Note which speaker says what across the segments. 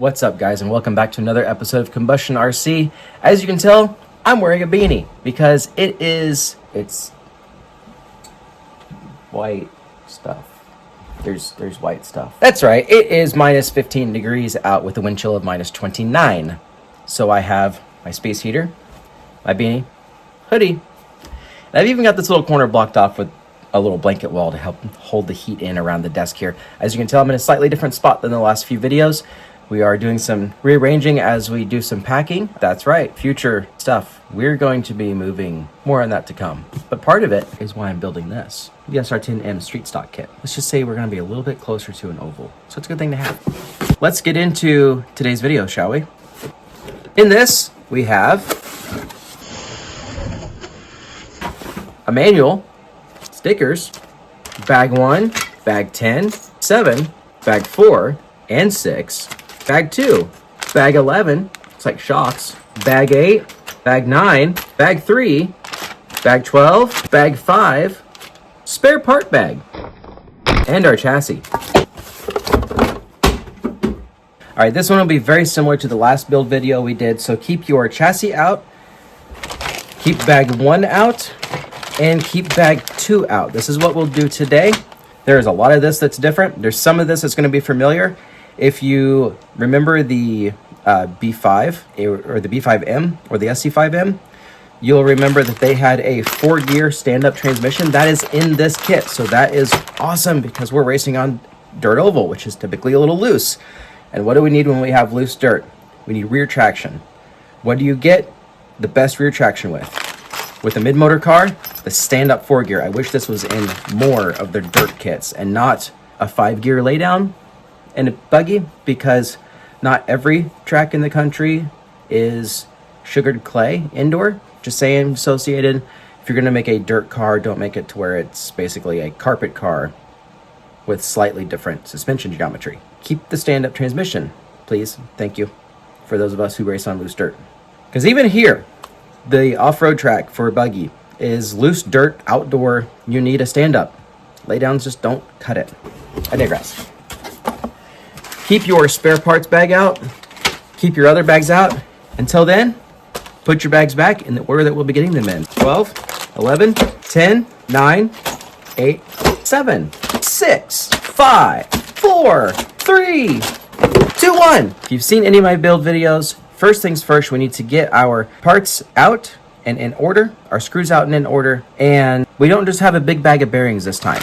Speaker 1: What's up, guys, and welcome back to another episode of Combustion RC. As you can tell, I'm wearing a beanie because it's white stuff. There's white stuff. That's right, it is minus 15 degrees out with a wind chill of minus 29. So I have my space heater, my beanie, hoodie, and I've even got this little corner blocked off with a little blanket wall to help hold the heat in around the desk here. As you can tell, I'm in a slightly different spot than the last few videos. We are doing some rearranging as we do some packing. That's right, future stuff. We're going to be moving. More on that to come. But part of it is why I'm building this. The SR10m street stock kit. Let's just say we're going to be a little bit closer to an oval. So it's a good thing to have. Let's get into today's video, shall we? In this, we have a manual, stickers, bag 1, bag 10, 7, bag 4, and 6, bag 2, bag 11, it's like shocks, bag 8, bag 9, bag 3, bag 12, bag 5, spare part bag, and our chassis. All right, this one will be very similar to the last build video we did, so keep your chassis out, keep bag 1 out, and keep bag 2 out. This is what we'll do today. There's a lot of this that's different. There's some of this that's going to be familiar. If you remember the B5 or the B5M or the SC5M, you'll remember that they had a 4-gear stand-up transmission. That is in this kit, so that is awesome because we're racing on dirt oval, which is typically a little loose. And what do we need when we have loose dirt? We need rear traction. What do you get the best rear traction with? With a mid-motor car, the stand-up 4-gear. I wish this was in more of their dirt kits and not a 5-gear laydown and a buggy, because not every track in the country is sugared clay indoor. Just saying, associated. If you're going to make a dirt car, don't make it to where it's basically a carpet car with slightly different suspension geometry. Keep the stand-up transmission, please. Thank you. For those of us who race on loose dirt. Because even here, the off-road track for a buggy is loose dirt, outdoor. You need a stand-up. Laydowns just don't cut it. I digress. Keep your spare parts bag out. Keep your other bags out. Until then, put your bags back in the order that we'll be getting them in. 12, 11, 10, 9, 8, 7, 6, 5, 4, 3, 2, 1. If you've seen any of my build videos, first things first, we need to get our parts out and in order, our screws out and in order, and we don't just have a big bag of bearings this time.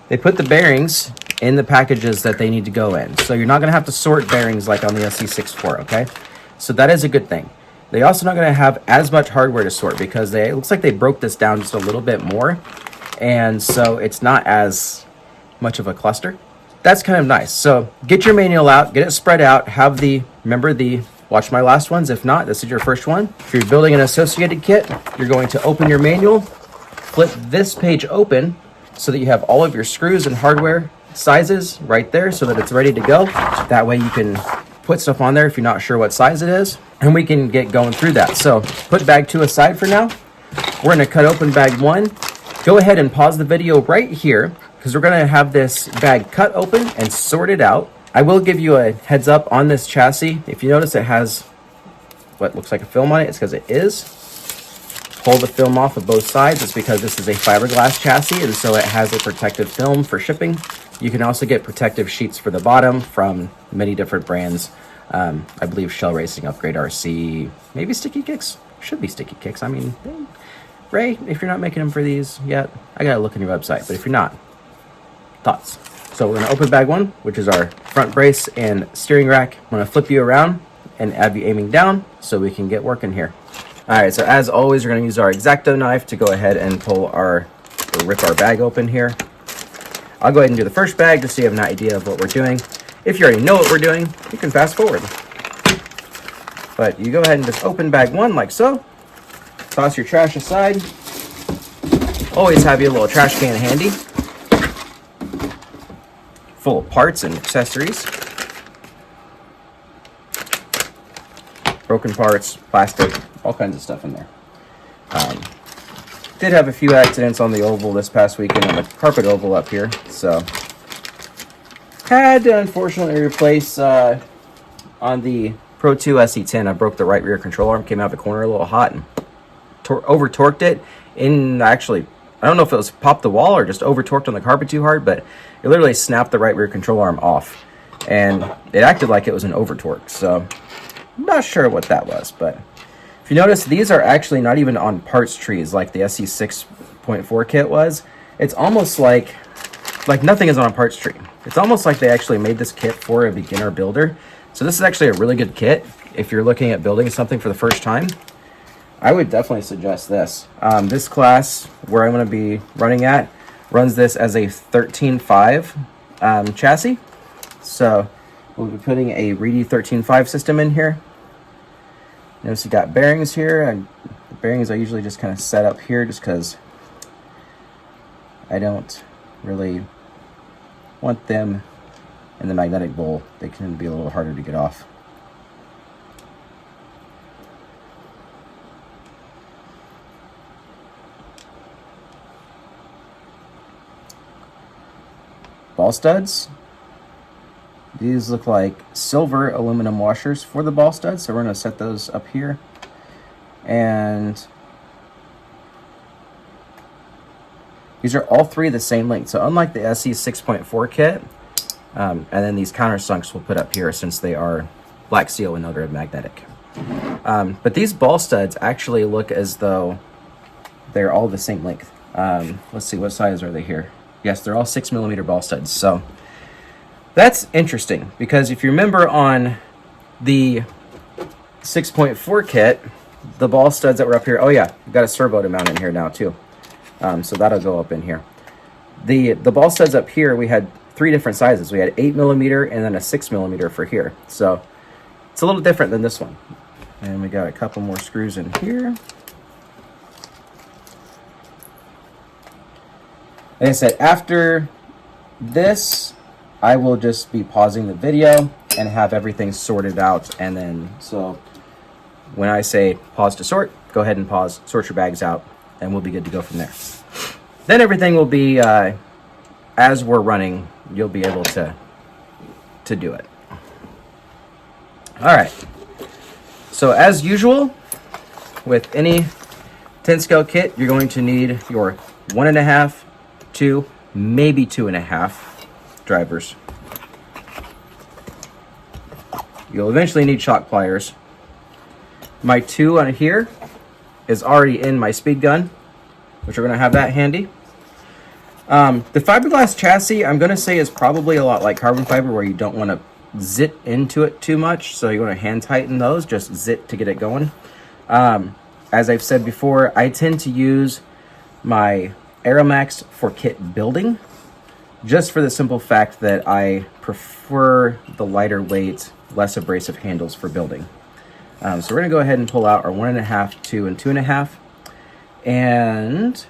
Speaker 1: They put the bearings in the packages that they need to go in, so you're not going to have to sort bearings like on the SC64, okay? So that is a good thing. They're also not going to have as much hardware to sort because it looks like they broke this down just a little bit more, and so it's not as much of a cluster. That's kind of nice. So get your manual out, get it spread out, watch my last ones. If not, this is your first one. If you're building an associated kit, you're going to open your manual, flip this page open so that you have all of your screws and hardware sizes right there so that it's ready to go. That way you can put stuff on there if you're not sure what size it is, and we can get going through that. So put bag 2 aside for now. We're going to cut open bag 1. Go ahead and pause the video right here because we're going to have this bag cut open and sorted out. I will give you a heads up on this chassis. If you notice it has what looks like a film on it, it's because it is. Pull the film off of both sides. It's because this is a fiberglass chassis, and so it has a protective film for shipping. You can also get protective sheets for the bottom from many different brands. I believe Shell Racing, Upgrade RC, maybe Sticky Kicks. Should be Sticky Kicks. I mean, Ray, if you're not making them for these yet, I gotta look on your website. But if you're not, thoughts. So we're gonna open bag 1, which is our front brace and steering rack. I'm gonna flip you around and have you aiming down so we can get working here. All right, so as always, we're gonna use our X-Acto knife to go ahead and rip our bag open here. I'll go ahead and do the first bag just so you have an idea of what we're doing. If you already know what we're doing, you can fast forward. But you go ahead and just open bag 1 like so. Toss your trash aside. Always have your little trash can handy, full of parts and accessories. Broken parts, plastic, all kinds of stuff in there. Did have a few accidents on the oval this past weekend on the carpet oval up here, so Had to unfortunately replace on the Pro 2 SE10. I broke the right rear control arm, came out the corner a little hot and over torqued it. In actually, I don't know if it was popped the wall or just over torqued on the carpet too hard, but it literally snapped the right rear control arm off, and it acted like it was an over torque. So I'm not sure what that was, but if you notice, these are actually not even on parts trees like the SE 6.4 kit was. It's almost like nothing is on a parts tree. It's almost like they actually made this kit for a beginner builder. So this is actually a really good kit if you're looking at building something for the first time. I would definitely suggest this. This class where I'm going to be running at runs this as a 13.5 chassis. So we'll be putting a Reedy 13.5 system in here. Notice you got bearings here. And the bearings I usually just kind of set up here just because I don't really want them in the magnetic bowl. They can be a little harder to get off. Ball studs. These look like silver aluminum washers for the ball studs, so we're going to set those up here. And these are all three the same length. So unlike the SE 6.4 kit, and then these countersunks we'll put up here since they are black steel with no grid magnetic. But these ball studs actually look as though they're all the same length. Let's see, what size are they here? Yes, they're all 6mm ball studs. So that's interesting because if you remember on the 6.4 kit, the ball studs that were up here, oh yeah, we've got a servo to mount in here now too. So that'll go up in here. The ball studs up here, we had three different sizes. We had 8mm and then a 6mm for here. So it's a little different than this one. And we got a couple more screws in here. Like I said, after this, I will just be pausing the video and have everything sorted out. And then, so when I say pause to sort, go ahead and pause, sort your bags out, and we'll be good to go from there. Then everything will be, as we're running, you'll be able to do it. All right. So as usual, with any 10 scale kit, you're going to need your 1.5, 2, maybe 2.5 drivers. You'll eventually need shock pliers. My 2 on here is already in my speed gun, which we're going to have that handy. The fiberglass chassis, I'm going to say, is probably a lot like carbon fiber where you don't want to zit into it too much. So you want to hand tighten those, just zit to get it going. As I've said before, I tend to use my Aeromax for kit building, just for the simple fact that I prefer the lighter weight, less abrasive handles for building. So we're going to go ahead and pull out our 1.5, 2, and 2.5. And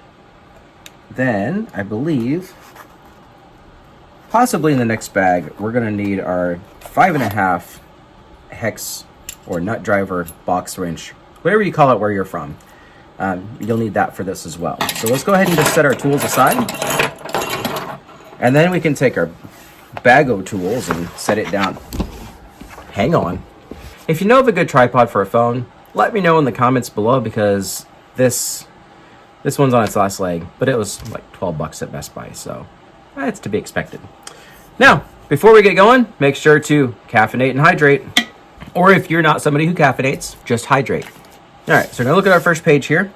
Speaker 1: then I believe, possibly in the next bag, we're going to need our 5.5 hex or nut driver box wrench, whatever you call it where you're from. You'll need that for this as well. So let's go ahead and just set our tools aside. And then we can take our bag of tools and set it down. Hang on. If you know of a good tripod for a phone, let me know in the comments below, because this one's on its last leg, but it was like 12 bucks at Best Buy, so it's to be expected. Now, before we get going, make sure to caffeinate and hydrate. Or if you're not somebody who caffeinates, just hydrate. All right, so we're gonna look at our first page here.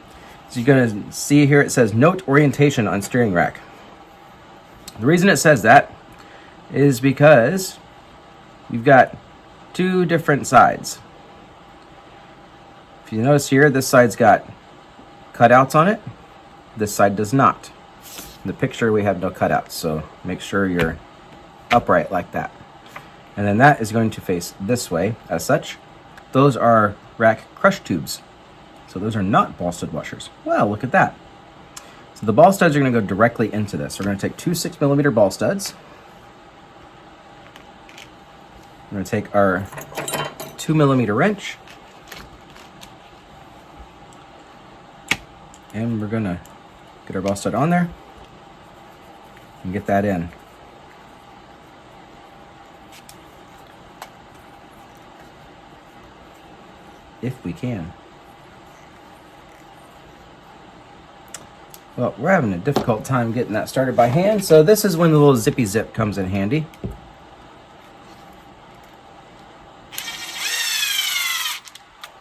Speaker 1: So you're gonna see here it says note orientation on steering rack. The reason it says that is because you've got two different sides. If you notice here, this side's got cutouts on it. This side does not. In the picture, we have no cutouts, so make sure you're upright like that. And then that is going to face this way as such. Those are rack crush tubes. So those are not ball stud washers. Well, look at that. So the ball studs are going to go directly into this. We're going to take two 6mm ball studs. We're going to take our 2mm wrench. And we're going to get our ball stud on there and get that in. if we can. Well, we're having a difficult time getting that started by hand, so this is when the little zippy zip comes in handy.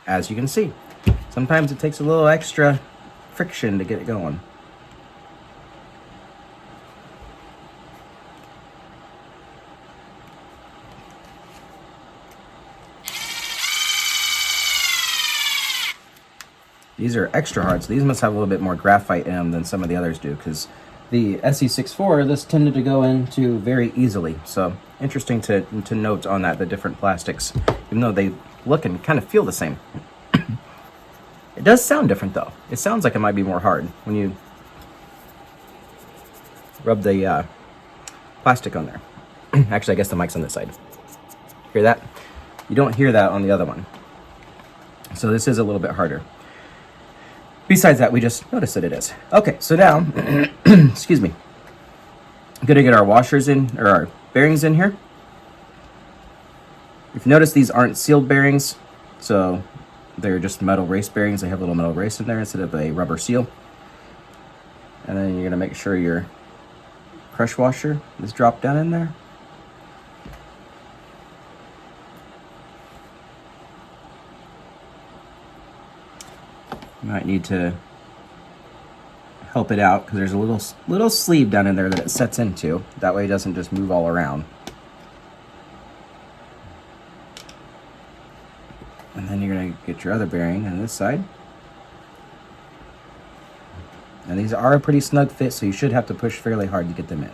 Speaker 1: As you can see, sometimes it takes a little extra friction to get it going. These are extra hard, so these must have a little bit more graphite in them than some of the others do, because the SE64, this tended to go into very easily. So interesting to note on that, the different plastics, even though they look and kind of feel the same. It does sound different though. It sounds like it might be more hard when you rub the plastic on there. Actually, I guess the mic's on this side. Hear that? You don't hear that on the other one. So this is a little bit harder. Besides that, we just noticed that it is. Okay, so now, excuse me, I'm gonna get our washers in, or our bearings in here. If you notice, these aren't sealed bearings, so they're just metal race bearings. They have a little metal race in there instead of a rubber seal. And then you're gonna make sure your crush washer is dropped down in there. You might need to help it out because there's a little sleeve down in there that it sets into. That way it doesn't just move all around. And then you're going to get your other bearing on this side. And these are a pretty snug fit, so you should have to push fairly hard to get them in.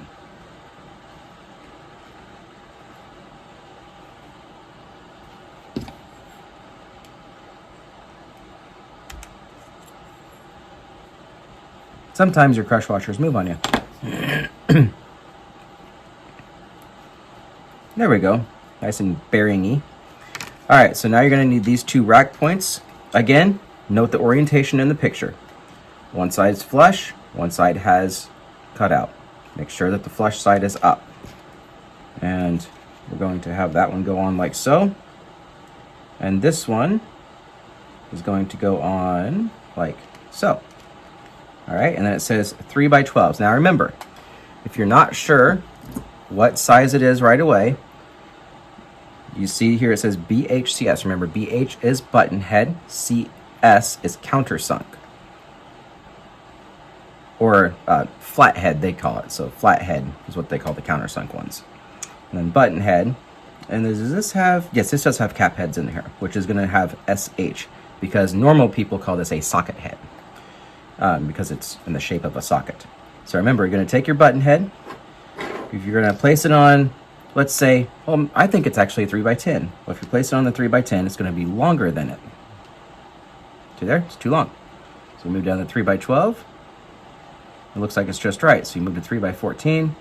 Speaker 1: Sometimes your crush washers move on you. There we go. Nice and bearing-y. All right, so now you're gonna need these two rack points. Again, note the orientation in the picture. One side's flush, one side has cutout. Make sure that the flush side is up. And we're going to have that one go on like so. And this one is going to go on like so. All right, and then it says 3x12s. Now remember, if you're not sure what size it is right away, you see here it says BHCS. Remember, BH is button head, CS is countersunk. Or flathead, they call it. So flathead is what they call the countersunk ones. And then button head. And does this have, yes, this does have cap heads in here, which is gonna have SH, because normal people call this a socket head. Because it's in the shape of a socket. So remember, you're going to take your button head. If you're going to place it on, let's say, well, I think it's actually a 3x10. Well, if you place it on the 3x10, it's going to be longer than it. See there? It's too long. So we move down to 3x12. It looks like it's just right. So you move to 3x14.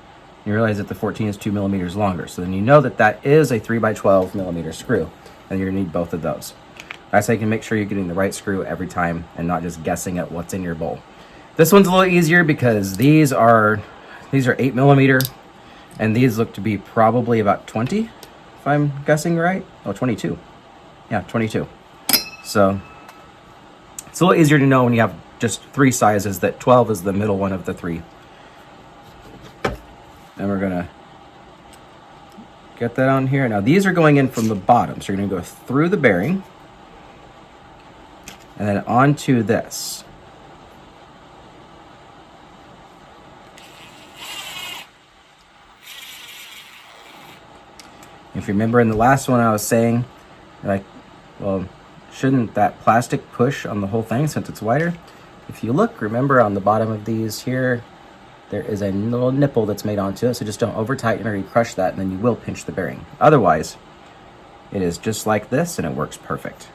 Speaker 1: You realize that the 14 is 2 millimeters longer. So then you know that that is a 3x12 millimeter screw. And you're going to need both of those. That's how you can make sure you're getting the right screw every time and not just guessing at what's in your bowl. This one's a little easier because these are 8 millimeter and these look to be probably about 20, if I'm guessing right. Oh, 22. Yeah, 22. So it's a little easier to know when you have just three sizes that 12 is the middle one of the three. And we're gonna get that on here. Now these are going in from the bottom. So you're gonna go through the bearing and then onto this. If you remember in the last one I was saying, like, well, shouldn't that plastic push on the whole thing since it's wider? If you look, remember on the bottom of these here, there is a little nipple that's made onto it, so just don't over tighten or you crush that and then you will pinch the bearing. Otherwise, it is just like this and it works perfect.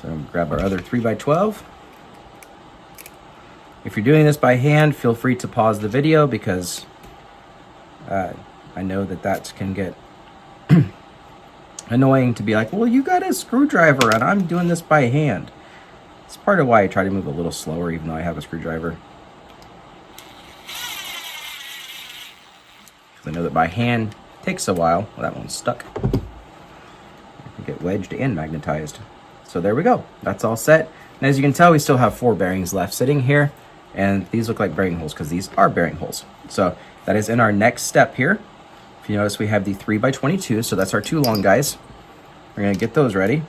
Speaker 1: So grab our other 3x12. If you're doing this by hand, feel free to pause the video because I know that can get annoying to be like, well, you got a screwdriver and I'm doing this by hand. It's part of why I try to move a little slower even though I have a screwdriver. Because I know that by hand takes a while. Well, that one's stuck. get wedged and magnetized. So there we go. That's all set. And as you can tell, we still have 4 bearings left sitting here. And these look like bearing holes because these are bearing holes. So that is in our next step here. If you notice, we have the 3x22. So that's our 2 long guys. We're going to get those ready.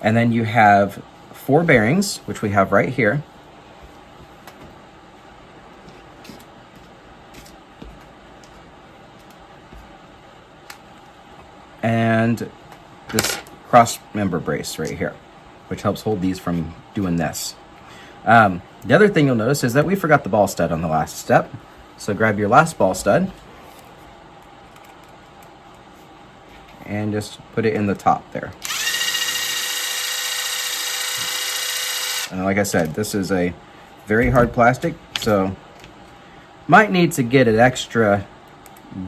Speaker 1: And then you have 4 bearings, which we have right here. And this cross member brace right here, which helps hold these from doing this. The other thing you'll notice is that we forgot the ball stud on the last step. So grab your last ball stud and just put it in the top there. And like I said, this is a very hard plastic, so might need to get it extra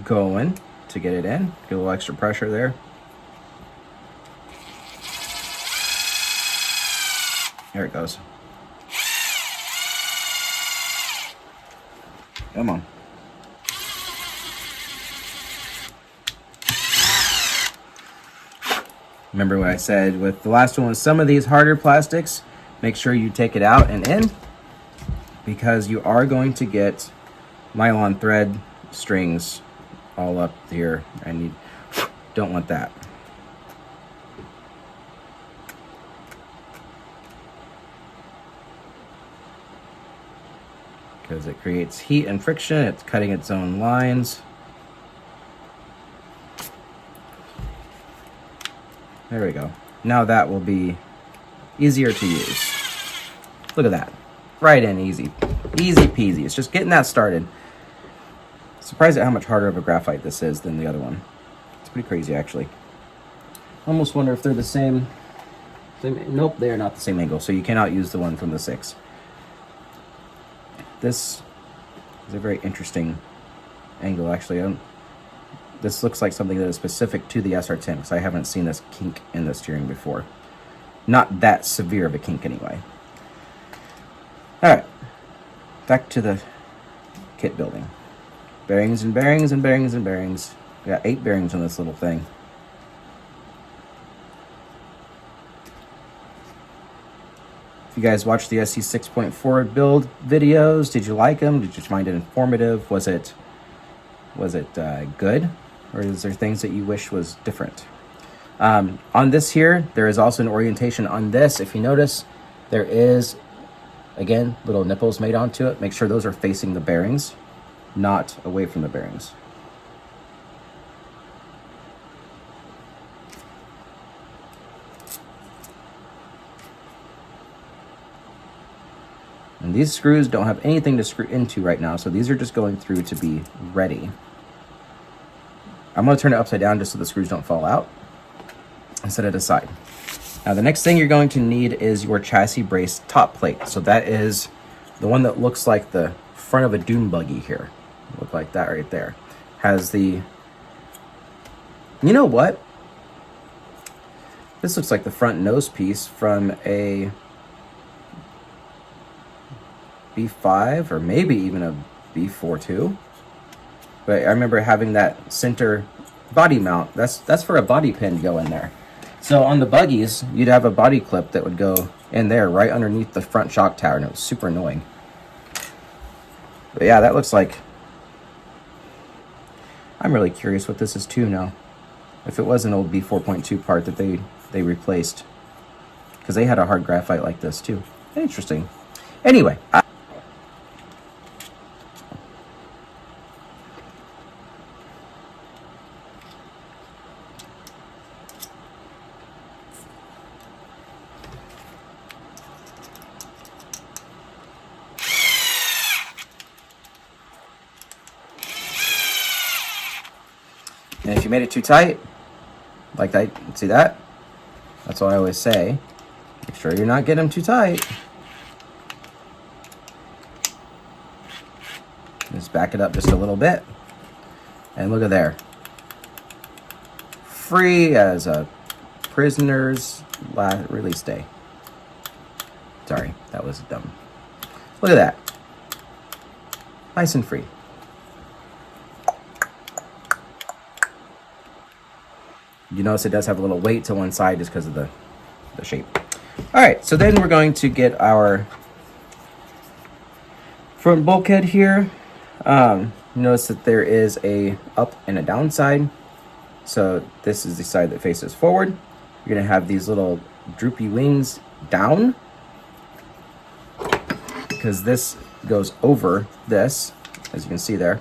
Speaker 1: going to get it in. Get a little extra pressure there. There it goes. Come on. Remember what I said with the last one, some of these harder plastics, make sure you take it out and in, because you are going to get nylon thread strings all up here, and you don't want that. Because it creates heat and friction, it's cutting its own lines. There we go. Now that will be easier to use. Look at that. Right in, easy. Easy peasy. It's just getting that started. Surprised at how much harder of a graphite this is than the other one. It's pretty crazy, actually. Almost wonder if they're the same. Nope, they are not the same angle, so you cannot use the one from the 6. This is a very interesting angle, actually. This looks like something that is specific to the SR10, because I haven't seen this kink in the steering before. Not that severe of a kink, anyway. Alright, back to the kit building. Bearings and bearings and bearings and bearings. We got 8 bearings on this little thing. If you guys watched the SC 6.4 build videos, did you like them? Did you find it informative? Was it good? Or is there things that you wish was different? On this here, there is also an orientation on this. If you notice, there is, again, little nipples made onto it. Make sure those are facing the bearings, not away from the bearings. And these screws don't have anything to screw into right now, so these are just going through to be ready. I'm going to turn it upside down just so the screws don't fall out and set it aside. Now the next thing you're going to need is your chassis brace top plate. So that is the one that looks like the front of a dune buggy here. Look like that right there. Has the, you know what? This looks like the front nose piece from a B5 or maybe even a B4 too. But I remember having that center body mount. That's for a body pin to go in there. So on the buggies, you'd have a body clip that would go in there right underneath the front shock tower, and it was super annoying. But yeah, that looks like, I'm really curious what this is too now. If it was an old B4.2 part that they replaced, because they had a hard graphite like this too. Interesting. Anyway, and if you made it too tight, like that, see that? That's what I always say. Make sure you're not getting them too tight. Just back it up just a little bit. And look at there. Free as a prisoner's release day. Sorry, that was dumb. Look at that. Nice and free. You notice it does have a little weight to one side just because of the shape. All right, so then we're going to get our front bulkhead here. Notice that there is a up and a down side. So this is the side that faces forward. You're gonna have these little droopy wings down because this goes over this, as you can see there.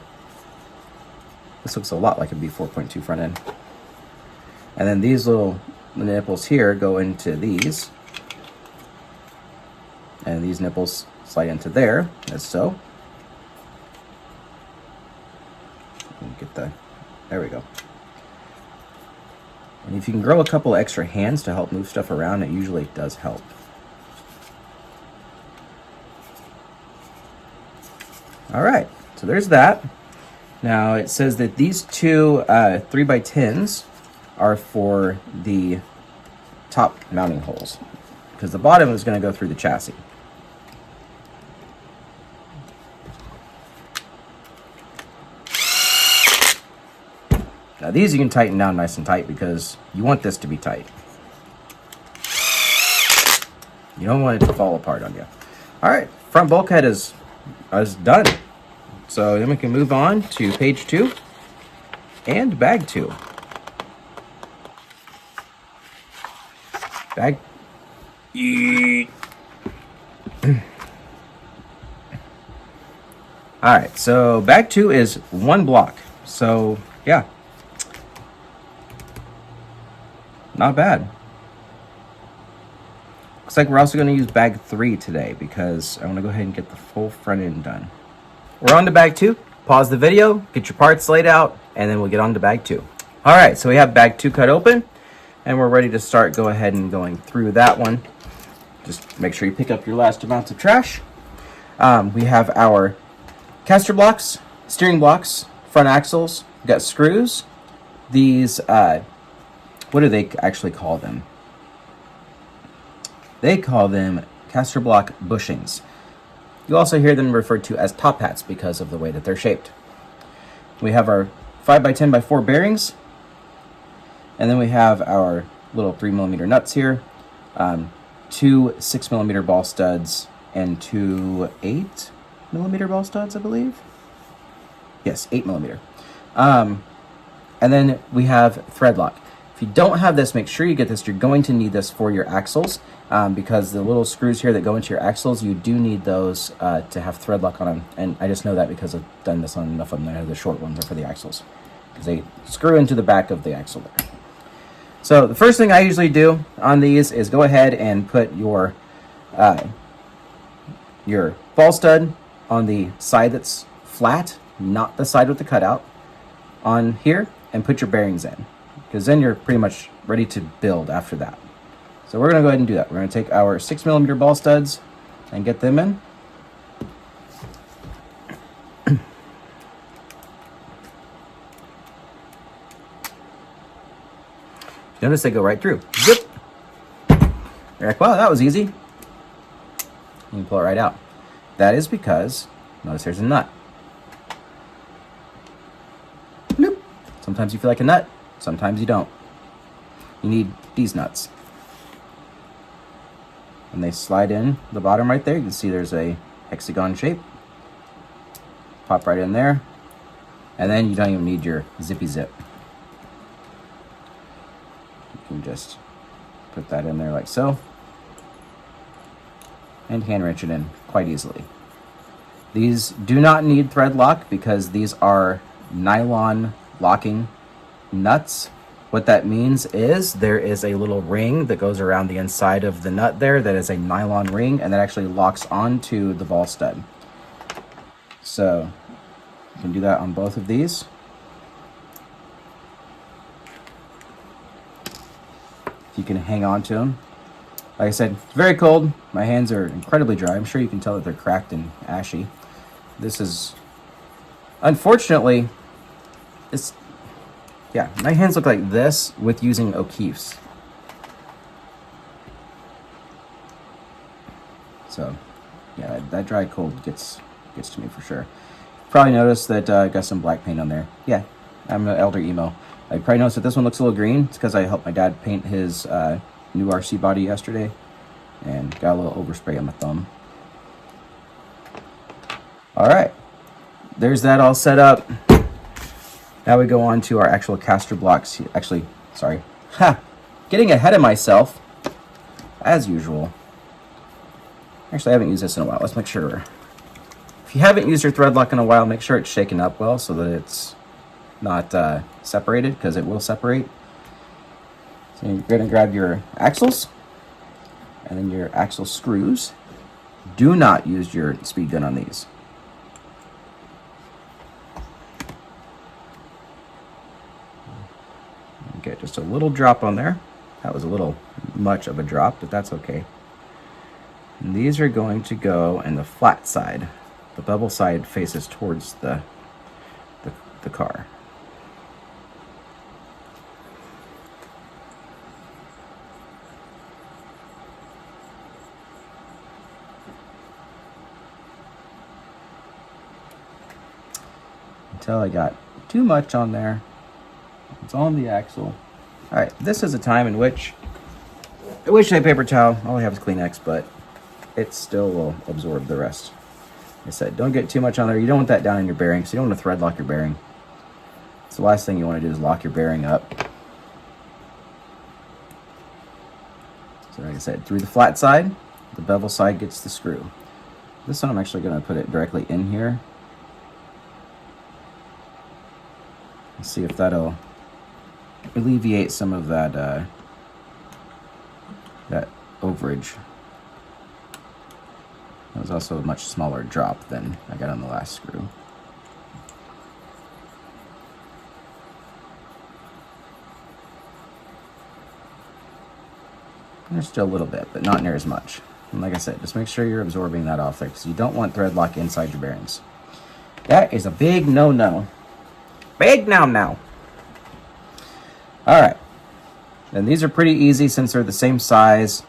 Speaker 1: This looks a lot like a B4.2 front end. And then these little nipples here go into these. And these nipples slide into there, as so. Get the, there we go. And if you can grow a couple extra hands to help move stuff around, it usually does help. All right, so there's that. Now it says that these two 3x10s are for the top mounting holes, because the bottom is going to go through the chassis. Now these you can tighten down nice and tight because you want this to be tight. You don't want it to fall apart on you. All right, front bulkhead is done. So then we can move on to page 2 and bag 2. Bag. All right, so bag 2 is 1 block. So yeah, not bad. Looks like we're also going to use bag 3 today because I want to go ahead and get the full front end done. We're on to bag 2. Pause the video, get your parts laid out, and then we'll get on to bag 2. All right, so we have bag 2 cut open, and we're ready to start. Go ahead and going through that one. Just make sure you pick up your last amounts of trash. We have our caster blocks, steering blocks, front axles. We've got screws. These, what do they actually call them? They call them caster block bushings. You also hear them referred to as top hats because of the way that they're shaped. We have our 5x10x4 bearings, and then we have our little 3mm nuts here, 2 6mm ball studs, and 2 8mm ball studs, I believe. Yes, 8mm. And then we have thread lock. If you don't have this, make sure you get this. You're going to need this for your axles because the little screws here that go into your axles, you do need those to have thread lock on them. And I just know that because I've done this on enough of them. I know the short ones are for the axles because they screw into the back of the axle there. So the first thing I usually do on these is go ahead and put your ball stud on the side that's flat, not the side with the cutout, on here, and put your bearings in, because then you're pretty much ready to build after that. So we're going to go ahead and do that. We're going to take our 6mm ball studs and get them in. Notice they go right through. Zip! You're like, wow, that was easy. You can pull it right out. That is because, notice there's a nut. Bloop. Sometimes you feel like a nut, sometimes you don't. You need these nuts. And they slide in the bottom right there. You can see there's a hexagon shape. Pop right in there. And then you don't even need your zippy zip. You can just put that in there like so. And hand wrench it in quite easily. These do not need thread lock because these are nylon locking nuts. What that means is there is a little ring that goes around the inside of the nut there that is a nylon ring, and that actually locks onto the ball stud. So you can do that on both of these. If you can hang on to them. Like I said, it's very cold. My hands are incredibly dry. I'm sure you can tell that they're cracked and ashy. This is, unfortunately, it's, yeah, my hands look like this with using O'Keeffe's. So, yeah, that dry cold gets to me for sure. Probably noticed that I got some black paint on there. Yeah, I'm an elder emo. I probably noticed that this one looks a little green. It's because I helped my dad paint his new RC body yesterday and got a little overspray on my thumb. All right, there's that all set up. Now we go on to our actual caster blocks. Actually, sorry, getting ahead of myself as usual. Actually, I haven't used this in a while. Let's make sure. If you haven't used your thread lock in a while, make sure it's shaken up well so that it's not separated, because it will separate. So you're going to grab your axles and then your axle screws. Do not use your speed gun on these. Get just a little drop on there. That was a little much of a drop, but that's okay. And these are going to go in the flat side. The bevel side faces towards the car. Until I got too much on there. It's on the axle. All right, this is a time in which I wish I had paper towel. All I have is Kleenex, but it still will absorb the rest. Like I said, don't get too much on there. You don't want that down in your bearing, so you don't want to thread lock your bearing. So the last thing you want to do is lock your bearing up. So like I said, through the flat side, the bevel side gets the screw. This one I'm actually going to put it directly in here. Let's see if that'll alleviate some of that that overage. That was also a much smaller drop than I got on the last screw. There's still a little bit, but not near as much. And like I said, just make sure you're absorbing that off there, because you don't want thread lock inside your bearings. That is a big no-no. Big no-no. All right. And these are pretty easy since they're the same size.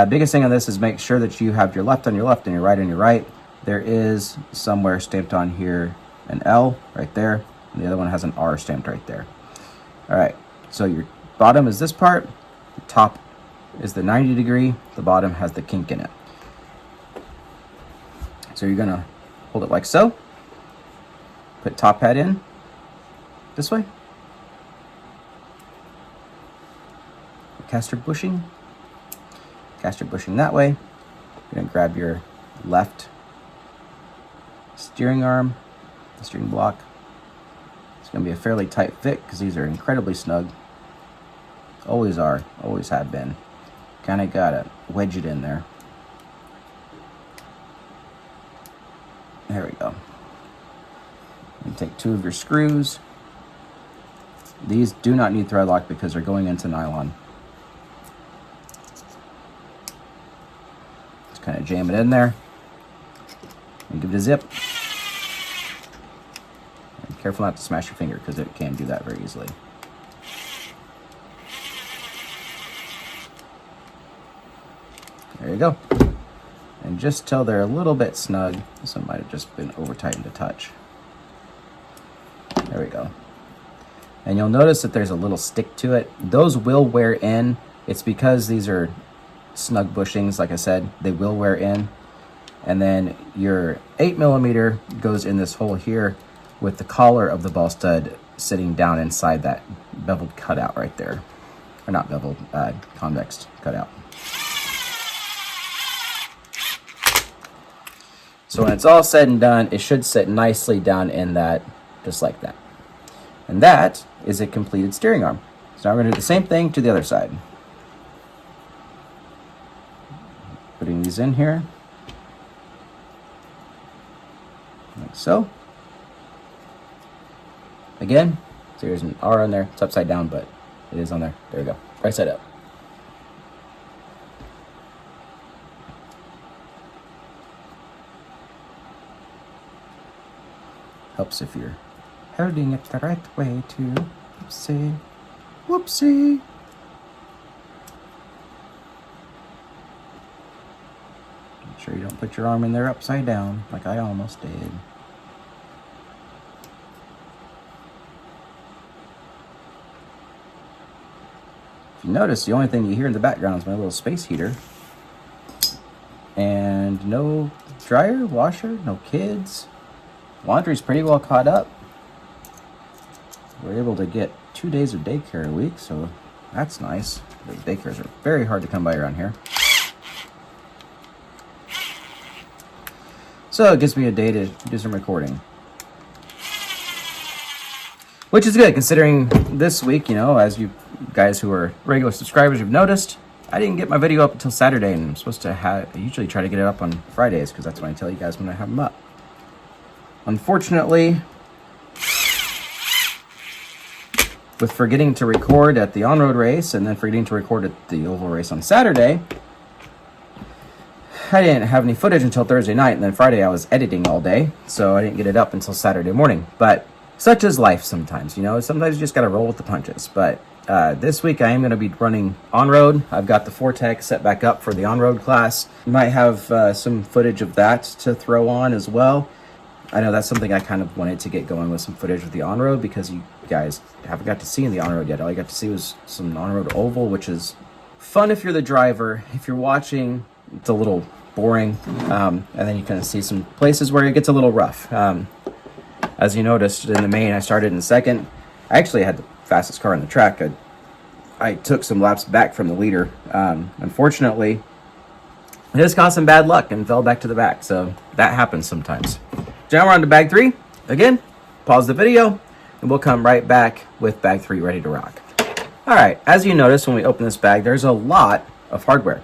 Speaker 1: Biggest thing on this is make sure that you have your left on your left and your right on your right. There is somewhere stamped on here an L right there, and the other one has an R stamped right there. All right, so your bottom is this part, the top is the 90 degree, the bottom has the kink in it. So you're gonna hold it like so, put top pad in this way, caster bushing that way. You're gonna grab your left steering arm, the steering block. It's gonna be a fairly tight fit because these are incredibly snug. Always are, always have been. Kind of gotta wedge it in there. There we go. And take two of your screws. These do not need thread lock because they're going into nylon. Just kind of jam it in there and give it a zip. And careful not to smash your finger because it can do that very easily. There you go. And just till they're a little bit snug, this one might have just been over tightened a touch. There we go. And you'll notice that there's a little stick to it. Those will wear in. It's because these are snug bushings, like I said, they will wear in. And then your 8mm goes in this hole here with the collar of the ball stud sitting down inside that beveled cutout right there. Or not beveled, convex cutout. So when it's all said and done, it should sit nicely down in that, just like that. And that is a completed steering arm. So now we're going to do the same thing to the other side. Putting these in here, like so. Again, so there's an R on there. It's upside down, but it is on there. There we go. Right side up. Helps if you're holding it the right way too. Whoopsie. Whoopsie. Make sure you don't put your arm in there upside down like I almost did. Notice the only thing you hear in the background is my little space heater. And no dryer, washer, no kids. Laundry's pretty well caught up. We're able to get 2 days of daycare a week, so that's nice. Those daycares are very hard to come by around here. So it gives me a day to do some recording. Which is good, considering this week, you know, as you guys who are regular subscribers have noticed, I didn't get my video up until Saturday, and I'm supposed to I usually try to get it up on Fridays, because that's when I tell you guys when I have them up. Unfortunately, with forgetting to record at the on-road race, and then forgetting to record at the oval race on Saturday, I didn't have any footage until Thursday night, and then Friday I was editing all day, so I didn't get it up until Saturday morning. But such is life sometimes, you know. Sometimes you just got to roll with the punches. But this week I am going to be running on-road. I've got the Fortec set back up for the on-road class. Might have some footage of that to throw on as well. I know that's something I kind of wanted to get going with, some footage with the on-road, because you guys haven't got to see in the on-road yet. All you got to see was some on-road oval, which is fun if you're the driver. If you're watching, it's a little boring. And then you kind of see some places where it gets a little rough. As you noticed in the main, I started in second. I actually had the fastest car on the track. I took some laps back from the leader. Unfortunately, I just got some bad luck and fell back to the back. So that happens sometimes. Now we're on to bag 3. Again, pause the video, and we'll come right back with bag 3 ready to rock. All right, as you notice when we open this bag, there's a lot of hardware.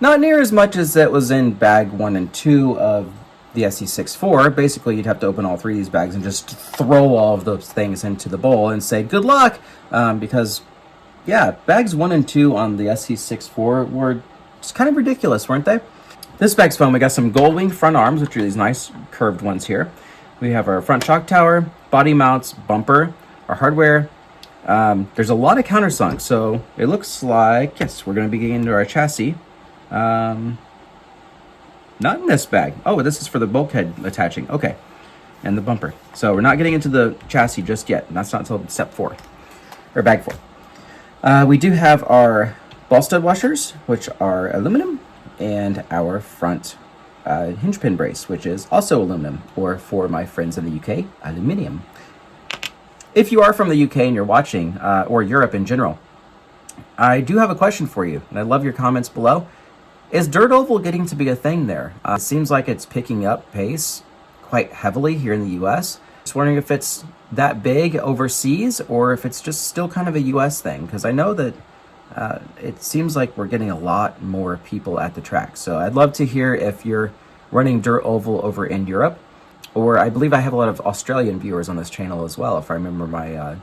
Speaker 1: Not near as much as that was in bag 1 and 2 of the SE64. Basically, you'd have to open all 3 of these bags and just throw all of those things into the bowl and say good luck, because yeah, bags 1 and 2 on the SE64 were just kind of ridiculous, weren't they? This bag's fun. We got some gold wing front arms, which are these nice curved ones here. We have our front shock tower, body mounts, bumper, our hardware. There's a lot of countersunks, so it looks like, yes, we're going to be getting into our chassis. Not in this bag. Oh, this is for the bulkhead attaching. Okay. And the bumper. So we're not getting into the chassis just yet. And that's not until step 4. Or bag 4. We do have our ball stud washers, which are aluminum, and our front hinge pin brace, which is also aluminum, or for my friends in the UK, aluminium. If you are from the UK and you're watching, or Europe in general, I do have a question for you, and I love your comments below. Is dirt oval getting to be a thing there? It seems like it's picking up pace quite heavily here in the US. Just wondering if it's that big overseas, or if it's just still kind of a US thing, because I know that it seems like we're getting a lot more people at the track. So I'd love to hear if you're running dirt oval over in Europe, or I believe I have a lot of Australian viewers on this channel as well, if I remember my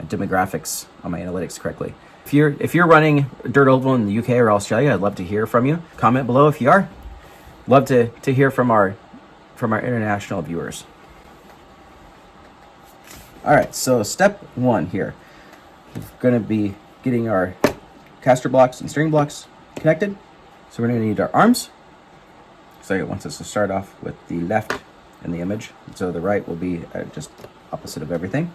Speaker 1: demographics on my analytics correctly. If you're running dirt oval in the UK or Australia, I'd love to hear from you. Comment below if you are. Love to hear from our international viewers. All right, so step 1 here. We're going to be getting our caster blocks and steering blocks connected. So we're going to need our arms. So it wants us to start off with the left in the image. So the right will be just opposite of everything.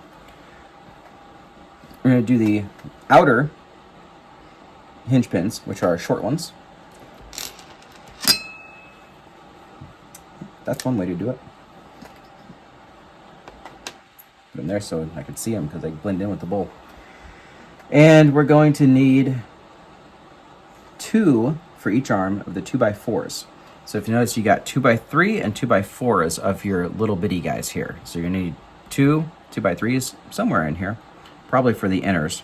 Speaker 1: We're going to do the outer hinge pins, which are short ones. That's one way to do it. Put them there so I can see them, because they blend in with the bowl. And we're going to need 2 for each arm of the 2x4s. So if you notice, you got 2x3 and 2x4s of your little bitty guys here. So you're gonna need 2 2x3s somewhere in here, probably for the inners.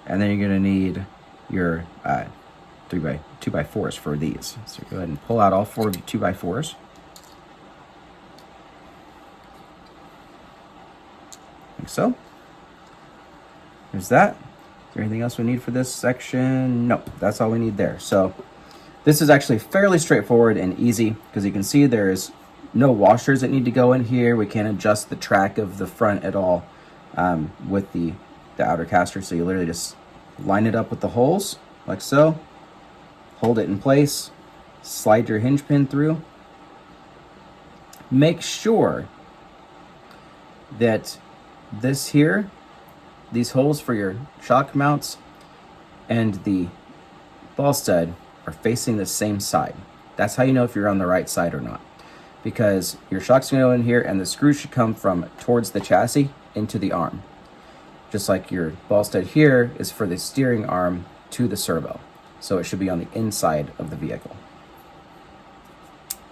Speaker 1: And then you're gonna need your 2x4s for these. So go ahead and pull out all 4 of the 2x4s. Like so. There's that. Is there anything else we need for this section? No, that's all we need there. So this is actually fairly straightforward and easy, because you can see there's no washers that need to go in here. We can't adjust the track of the front at all with the outer caster. So you literally just line it up with the holes like so, hold it in place, slide your hinge pin through. Make sure that this here, these holes for your shock mounts, and the ball stud are facing the same side. That's how you know if you're on the right side or not, because your shock's gonna go in here and the screw should come from towards the chassis into the arm. Just like your ball stud here is for the steering arm to the servo. So it should be on the inside of the vehicle.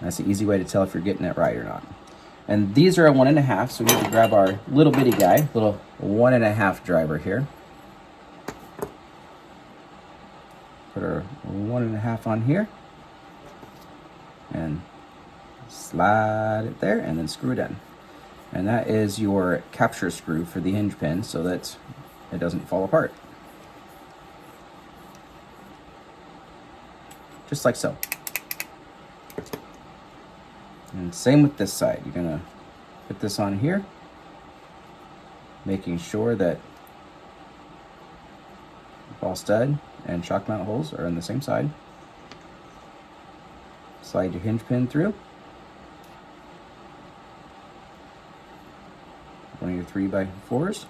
Speaker 1: That's the easy way to tell if you're getting it right or not. And these are a 1.5, so we need to grab our little bitty guy, little 1.5 driver here. Put our 1.5 on here. And slide it there and then screw it in. And that is your capture screw for the hinge pin so that it doesn't fall apart. Just like so. And same with this side. You're gonna put this on here, making sure that ball stud and shock mount holes are on the same side. Slide your hinge pin through. One of your 3x4s.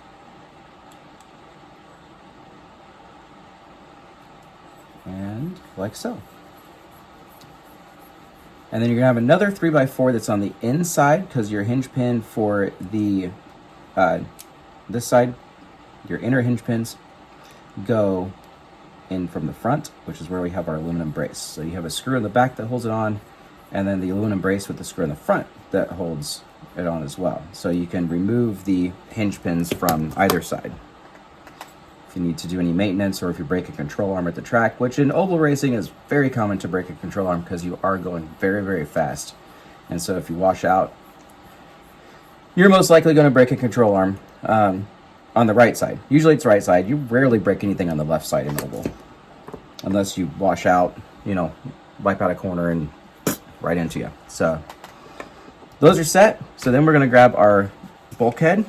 Speaker 1: And like so. And then you're gonna have another 3x4 that's on the inside because your hinge pin for the this side, your inner hinge pins go in from the front, which is where we have our aluminum brace. So you have a screw in the back that holds it on, and then the aluminum brace with the screw in the front that holds it on as well. So you can remove the hinge pins from either side if you need to do any maintenance, or if you break a control arm at the track, which in oval racing is very common to break a control arm because you are going very, very fast. And so if you wash out, you're most likely going to break a control arm on the right side. Usually it's right side. You rarely break anything on the left side in oval, unless you wash out, you know, wipe out a corner and right into you. So those are set. So then we're going to grab our bulkhead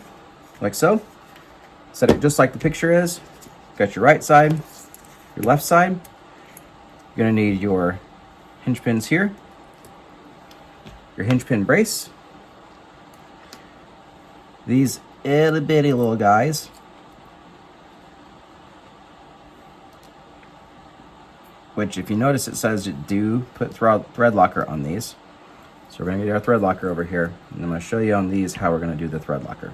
Speaker 1: like so. Set it just like the picture is. Got your right side, your left side. You're going to need your hinge pins here, your hinge pin brace, these itty bitty little guys, which if you notice it says you do put thread locker on these. So we're going to get our thread locker over here, and I'm going to show you on these how we're going to do the thread locker.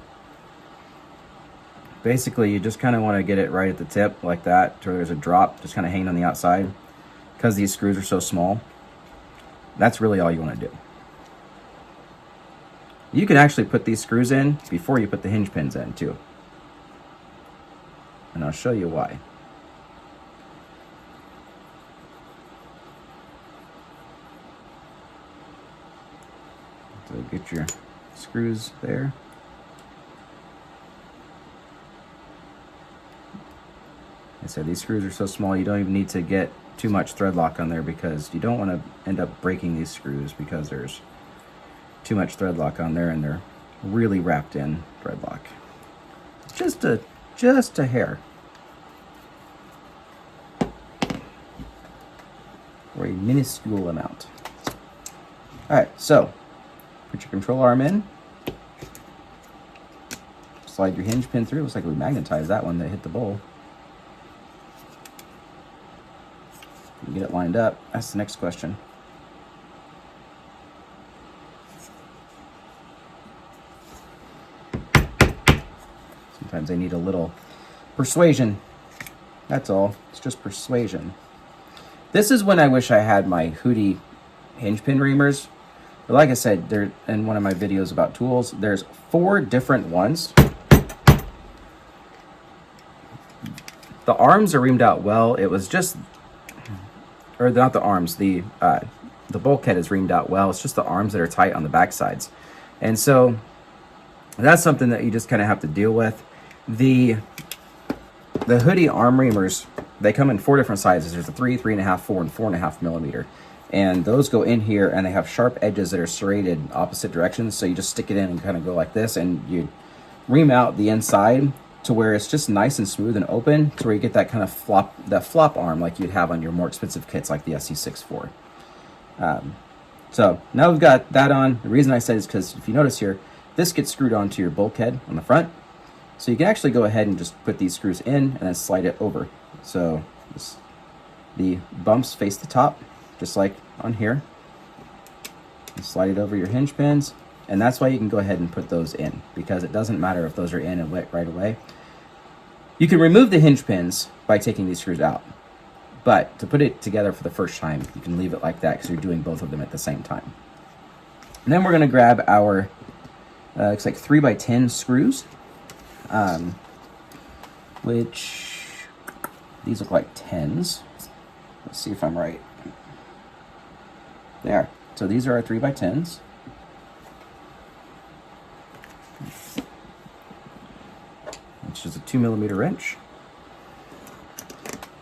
Speaker 1: Basically, you just kind of want to get it right at the tip like that, to where there's a drop just kind of hanging on the outside, because these screws are so small. That's really all you want to do. You can actually put these screws in before you put the hinge pins in too, and I'll show you why. So get your screws there. I said these screws are so small you don't even need to get too much thread lock on there, because you don't want to end up breaking these screws because there's too much thread lock on there and they're really wrapped in thread lock. Just a hair. Or a minuscule amount. Alright, so put your control arm in. Slide your hinge pin through. Looks like we magnetized that one that hit the bowl. You get it lined up. That's the next question. Sometimes they need a little persuasion. That's all. It's just persuasion. This is when I wish I had my Hootie hinge pin reamers. But like I said, they're in one of my videos about tools. There's 4 different ones. The arms are reamed out well. It was just, or not the arms, the bulkhead is reamed out well. It's just the arms that are tight on the back sides. And so that's something that you just kind of have to deal with. The Hootie arm reamers, they come in 4 different sizes. There's a 3, 3.5, 4, and 4.5 millimeter. And those go in here, and they have sharp edges that are serrated opposite directions. So you just stick it in and kind of go like this, and you ream out the inside to where it's just nice and smooth and open, to where you get that kind of flop arm like you'd have on your more expensive kits like the SC64. So now we've got that on. The reason I said is because if you notice here, this gets screwed onto your bulkhead on the front. So you can actually go ahead and just put these screws in and then slide it over. So The bumps face the top, just like on here. You slide it over your hinge pins, and that's why you can go ahead and put those in, because it doesn't matter if those are in and wet right away. You can remove the hinge pins by taking these screws out, but to put it together for the first time, you can leave it like that because you're doing both of them at the same time. And then we're going to grab our, looks like 3x10 screws, which these look like 10s. Let's see if I'm right. They are. So these are our 3x10s. Which is a 2mm wrench.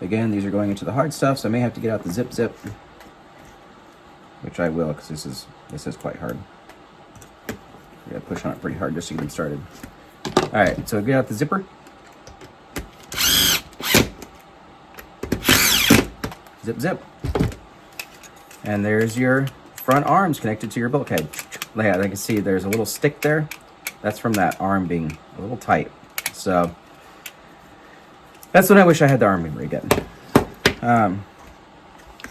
Speaker 1: Again, these are going into the hard stuff, so I may have to get out the zip, which I will, because this is quite hard. You gotta push on it pretty hard just to get them started. All right, so get out the zipper. Zip. And there's your front arms connected to your bulkhead. Yeah, I can see there's a little stick there. That's from that arm being a little tight. So that's when I wish I had the arm being again.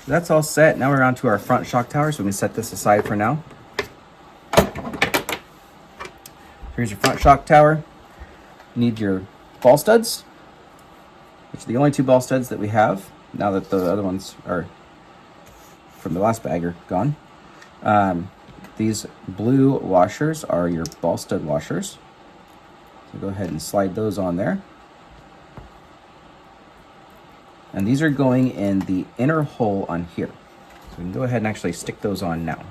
Speaker 1: That's all set. Now we're on to our front shock tower, so we can set this aside for now. Here's your front shock tower. You need your ball studs, which are the only 2 ball studs that we have now that the other ones are from the last bag are gone. These blue washers are your ball stud washers. So go ahead and slide those on there. And these are going in the inner hole on here. So we can go ahead and actually stick those on now.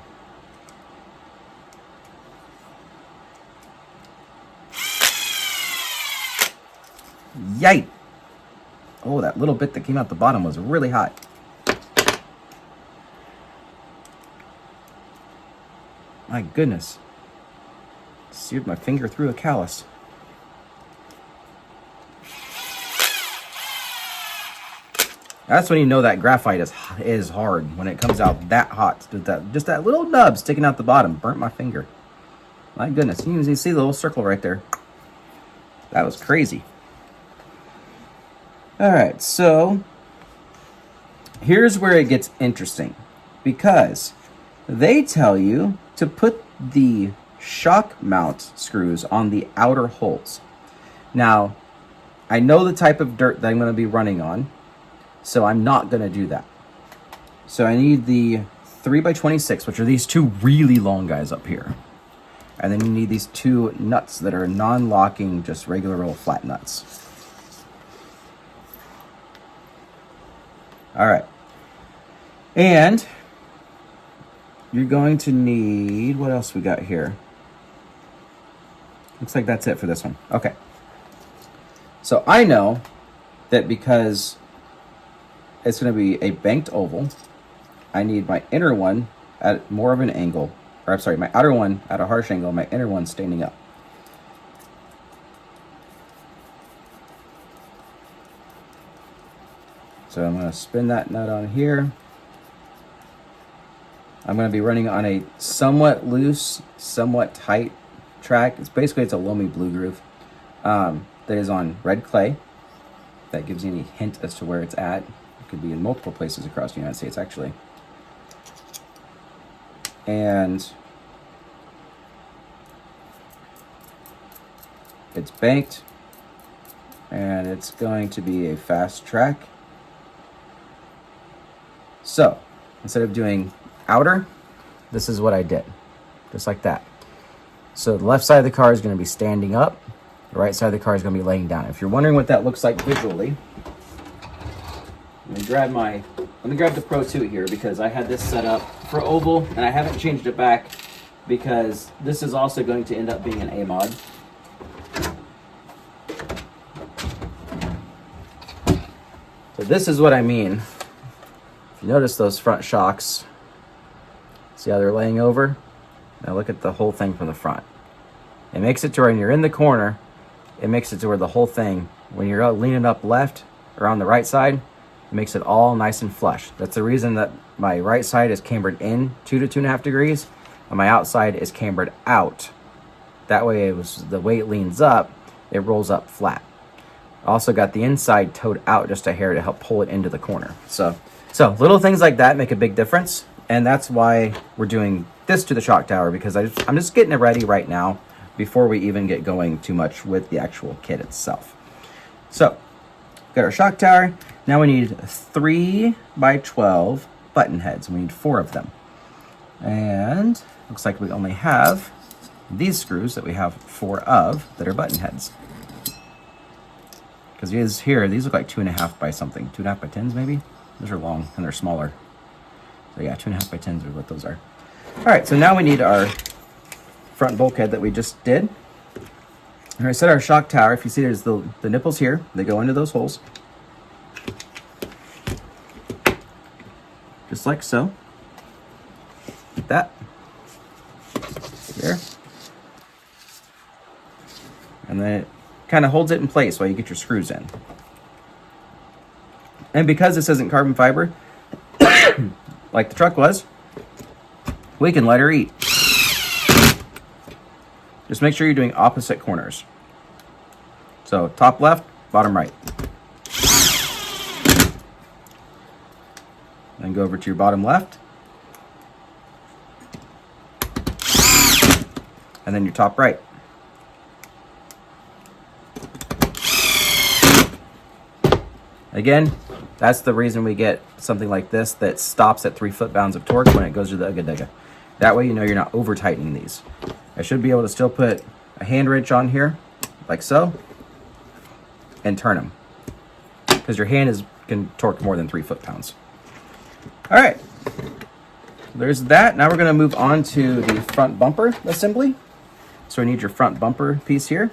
Speaker 1: Yike! Oh, that little bit that came out the bottom was really hot. My goodness. Seared my finger through a callus. That's when you know that graphite is hard, when it comes out that hot. Just that little nub sticking out the bottom burnt my finger. My goodness, you can see the little circle right there. That was crazy. All right, so here's where it gets interesting, because they tell you to put the shock mount screws on the outer holes. Now, I know the type of dirt that I'm going to be running on, so I'm not going to do that. So I need the 3x26, which are these 2 really long guys up here. And then you need these 2 nuts that are non-locking, just regular old flat nuts. All right. And you're going to need, what else we got here? Looks like that's it for this one. Okay. So I know that because it's going to be a banked oval, I need my inner one at more of an angle, or I'm sorry, my outer one at a harsh angle, my inner one standing up. So I'm going to spin that nut on here. I'm going to be running on a somewhat loose, somewhat tight track. It's a loamy blue groove that is on red clay. That gives you any hint as to where it's at. It could be in multiple places across the United States, actually. And it's banked, and it's going to be a fast track. So instead of doing outer, this is what I did, just like that. So the left side of the car is going to be standing up, the right side of the car is going to be laying down. If you're wondering what that looks like visually, let me grab the Pro 2 here, because I had this set up for oval and I haven't changed it back, because this is also going to end up being an A mod. So this is what I mean. If you notice those front shocks, see how they're laying over? Now look at the whole thing from the front. It makes it to where when you're in the corner, it makes it to where the whole thing, when you're leaning up left or on the right side, it makes it all nice and flush. That's the reason that my right side is cambered in 2 to 2.5 degrees, and my outside is cambered out. That way the way it leans up, it rolls up flat. Also got the inside towed out just a hair to help pull it into the corner. So little things like that make a big difference. And that's why we're doing this to the shock tower, because I'm just getting it ready right now before we even get going too much with the actual kit itself. So, got our shock tower. Now we need 3 by 12 button heads. We need 4 of them. And looks like we only have these screws that we have 4 of that are button heads. Because these look like 2.5 by something. 2.5 by 10s maybe? Those are long and they're smaller. So yeah, 2.5 by 10s are what those are. All right, so now we need our front bulkhead that we just did. All right, set our shock tower. If you see, there's the nipples here. They go into those holes. Just like so. Like that. There. And then it kind of holds it in place while you get your screws in. And because this isn't carbon fiber, like the truck was, we can let her eat. Just make sure you're doing opposite corners. So top left, bottom right. Then go over to your bottom left. And then your top right. Again, that's the reason we get something like this that stops at 3 foot-pounds of torque when it goes to the Ugga-Dugga. That way you know you're not over-tightening these. I should be able to still put a hand wrench on here, like so, and turn them. Because your hand can torque more than 3 foot-pounds. All right, there's that. Now we're going to move on to the front bumper assembly. So we need your front bumper piece here.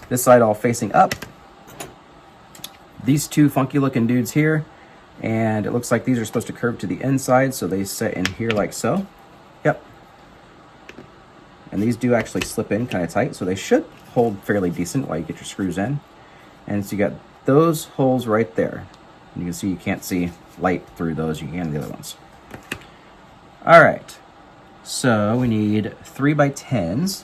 Speaker 1: This side all facing up. These 2 funky looking dudes here, and it looks like these are supposed to curve to the inside, so they sit in here like so. Yep. And these do actually slip in kind of tight, so they should hold fairly decent while you get your screws in. And so you got those holes right there. And you can see you can't see light through those, you can the other ones. All right, so we need 3 by 10s,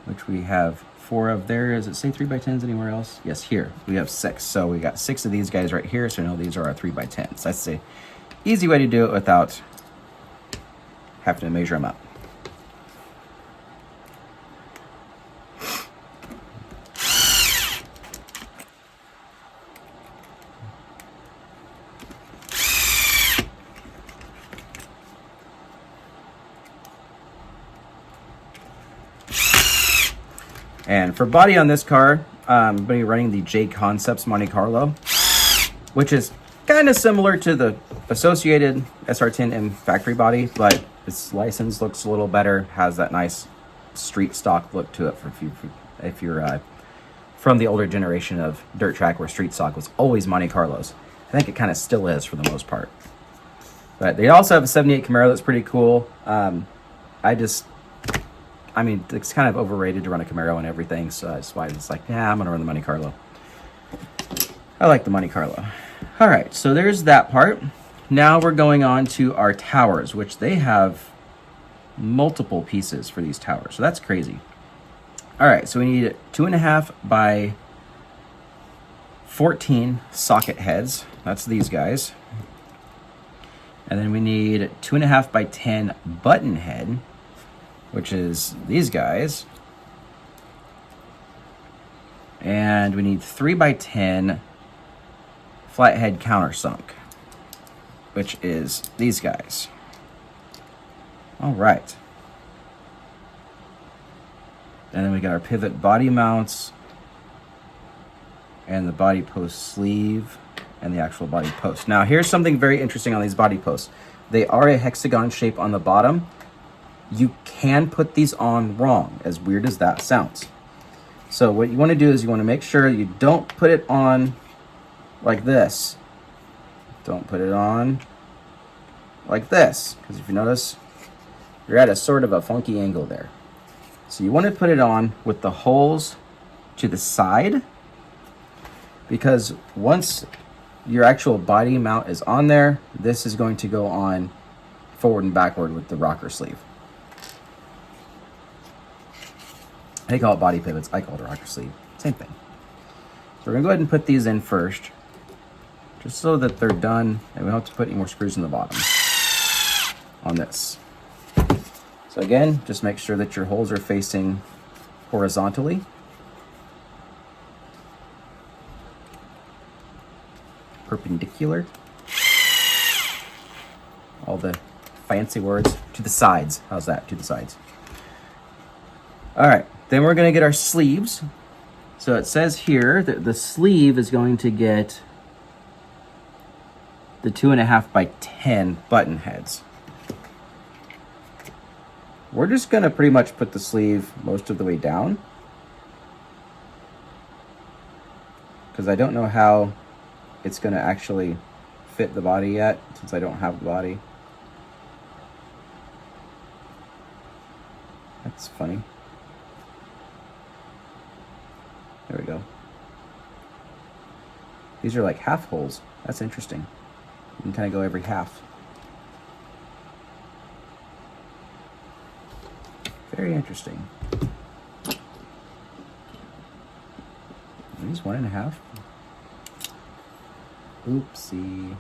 Speaker 1: which we have 4 of there. Does it say 3 by 10s anywhere else? Yes, here we have 6. So we got 6 of these guys right here. So I know these are our 3 by 10s. That's the easy way to do it without having to measure them up. And for body on this car, I'm going to be running the J Concepts Monte Carlo, which is kind of similar to the associated SR10m factory body, but its license looks a little better, has that nice street stock look to it if you're from the older generation of dirt track where street stock was always Monte Carlos. I think it kind of still is for the most part. But they also have a 78 Camaro that's pretty cool. I mean, it's kind of overrated to run a Camaro and everything, so that's why it's like, yeah, I'm going to run the Monte Carlo. I like the Monte Carlo. All right, so there's that part. Now we're going on to our towers, which they have multiple pieces for these towers, so that's crazy. All right, so we need 2.5 by 14 socket heads. That's these guys. And then we need 2.5 by 10 button head, which is these guys. And we need 3 by 10 flathead countersunk, which is these guys. All right. And then we got our pivot body mounts and the body post sleeve and the actual body post. Now here's something very interesting on these body posts. They are a hexagon shape on the bottom. You can put these on wrong, as weird as that sounds. So what you want to do is you want to make sure you don't put it on like this. Don't put it on like this, because if you notice, you're at a sort of a funky angle there. So you want to put it on with the holes to the side, because once your actual body mount is on there, this is going to go on forward and backward with the rocker sleeve. They call it body pivots. I call it a rocker sleeve. Same thing. So we're gonna go ahead and put these in first, just so that they're done and we don't have to put any more screws in the bottom on this. So again, just make sure that your holes are facing horizontally. Perpendicular. All the fancy words. To the sides. How's that? To the sides. All right, then we're gonna get our sleeves. So it says here that the sleeve is going to get the 2.5 by 10 button heads. We're just gonna pretty much put the sleeve most of the way down, because I don't know how it's gonna actually fit the body yet, since I don't have the body. That's funny. There we go. These are like half holes. That's interesting. You can kind of go every half. Very interesting. Are these 1.5? Oopsie.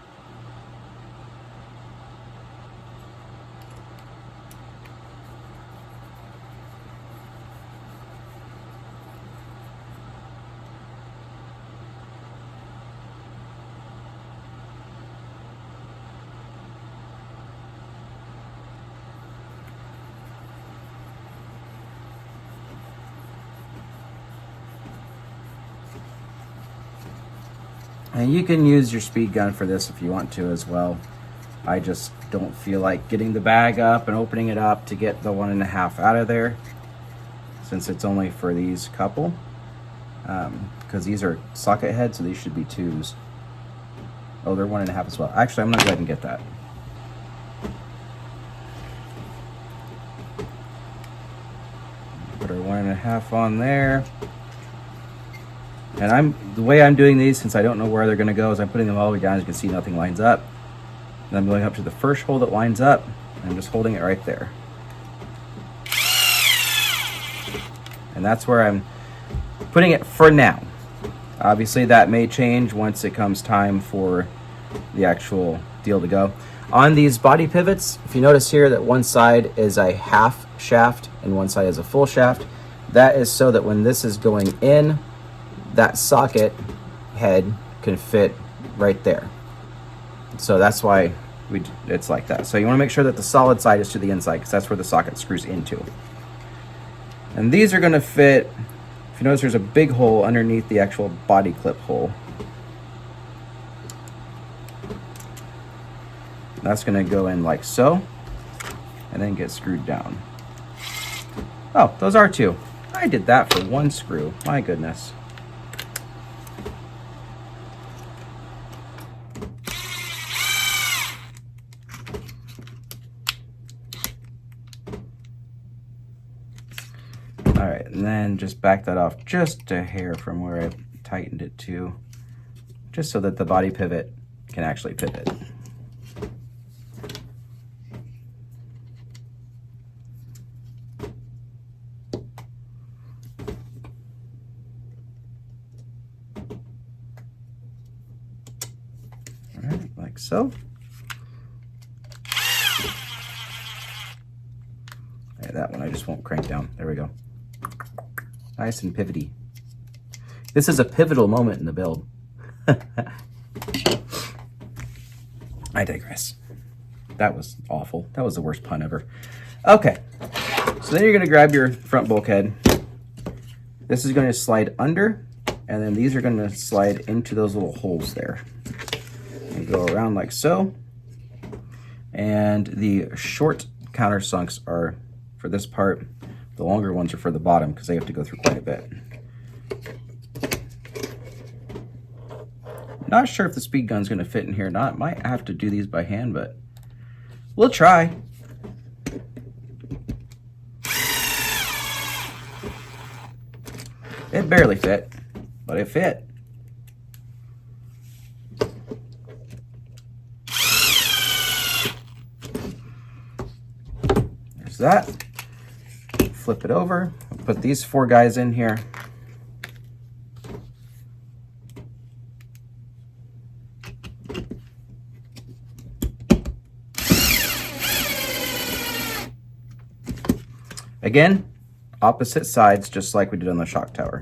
Speaker 1: And you can use your speed gun for this if you want to as well. I just don't feel like getting the bag up and opening it up to get the 1.5 out of there, since it's only for these couple. Because these are socket heads, so these should be 2s. Oh, they're 1.5 as well. Actually, I'm gonna go ahead and get that. Put our 1.5 on there. And the way I'm doing these, since I don't know where they're gonna go, is I'm putting them all the way down. As you can see, nothing lines up. And I'm going up to the first hole that lines up, and I'm just holding it right there. And that's where I'm putting it for now. Obviously that may change once it comes time for the actual deal to go. On these body pivots, if you notice here that one side is a half shaft and one side is a full shaft, that is so that when this is going in, that socket head can fit right there. So that's why it's like that. So you want to make sure that the solid side is to the inside, because that's where the socket screws into. And these are going to fit, if you notice there's a big hole underneath the actual body clip hole. That's going to go in like so, and then get screwed down. Oh, those are 2. I did that for 1 screw. My goodness. All right, and then just back that off just a hair from where I tightened it to, just so that the body pivot can actually pivot. All right, like so. Okay, that one I just won't crank down. There we go. Nice and pivoty. This is a pivotal moment in the build. I digress. That was awful. That was the worst pun ever. Okay, so then you're gonna grab your front bulkhead. This is gonna slide under, and then these are gonna slide into those little holes there. And go around like so. And the short countersunks are for this part. The longer ones are for the bottom, because they have to go through quite a bit. Not sure if the speed gun's gonna fit in here or not. Might have to do these by hand, but we'll try. It barely fit, but it fit. There's that. Flip it over, put these 4 guys in here. Again, opposite sides, just like we did on the shock tower.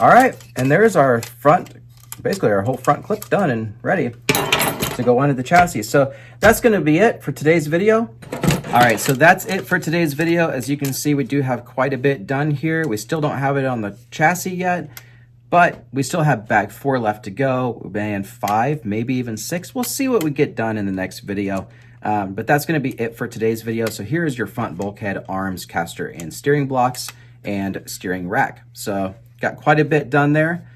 Speaker 1: All right, and there's our front, basically our whole front clip done and ready to go onto the chassis. So that's gonna be it for today's video. All right, so that's it for today's video. As you can see, we do have quite a bit done here. We still don't have it on the chassis yet, but we still have bag 4 left to go, and 5, maybe even 6. We'll see what we get done in the next video. But that's gonna be it for today's video. So here is your front bulkhead, arms, caster, and steering blocks, and steering rack. So got quite a bit done there.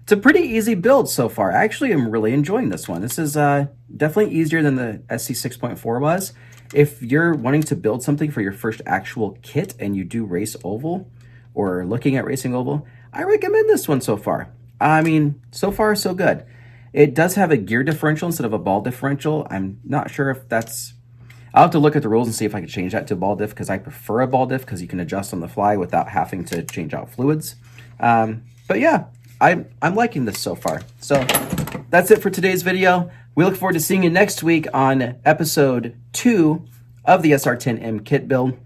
Speaker 1: It's a pretty easy build so far. Actually, I'm really enjoying this one. This is definitely easier than the SC6.4 was. If you're wanting to build something for your first actual kit and you do race oval or looking at racing oval, I recommend this one so far. I mean, so far so good. It does have a gear differential instead of a ball differential. I'm not sure if that's... I'll have to look at the rules and see if I can change that to ball diff, because I prefer a ball diff because you can adjust on the fly without having to change out fluids. But yeah, I'm liking this so far. So that's it for today's video. We look forward to seeing you next week on episode 2 of the SR10m kit build.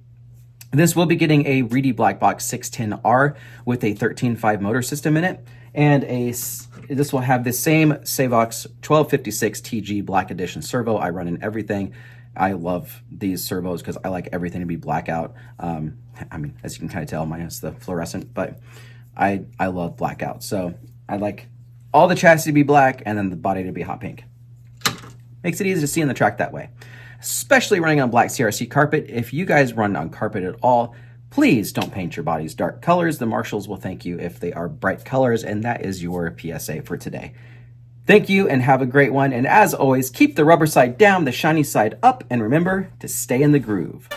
Speaker 1: This will be getting a Reedy Black Box 610R with a 13.5 motor system in it, and this will have the same Savox 1256 TG Black Edition servo I run in everything. I love these servos because I like everything to be blackout. I mean, as you can kind of tell, minus the fluorescent, but I love blackout. So I like all the chassis to be black and then the body to be hot pink. Makes it easy to see on the track that way, especially running on black CRC carpet. If you guys run on carpet at all, please don't paint your bodies dark colors. The marshals will thank you if they are bright colors, and that is your PSA for today. Thank you and have a great one. And as always, keep the rubber side down, the shiny side up, and remember to stay in the groove.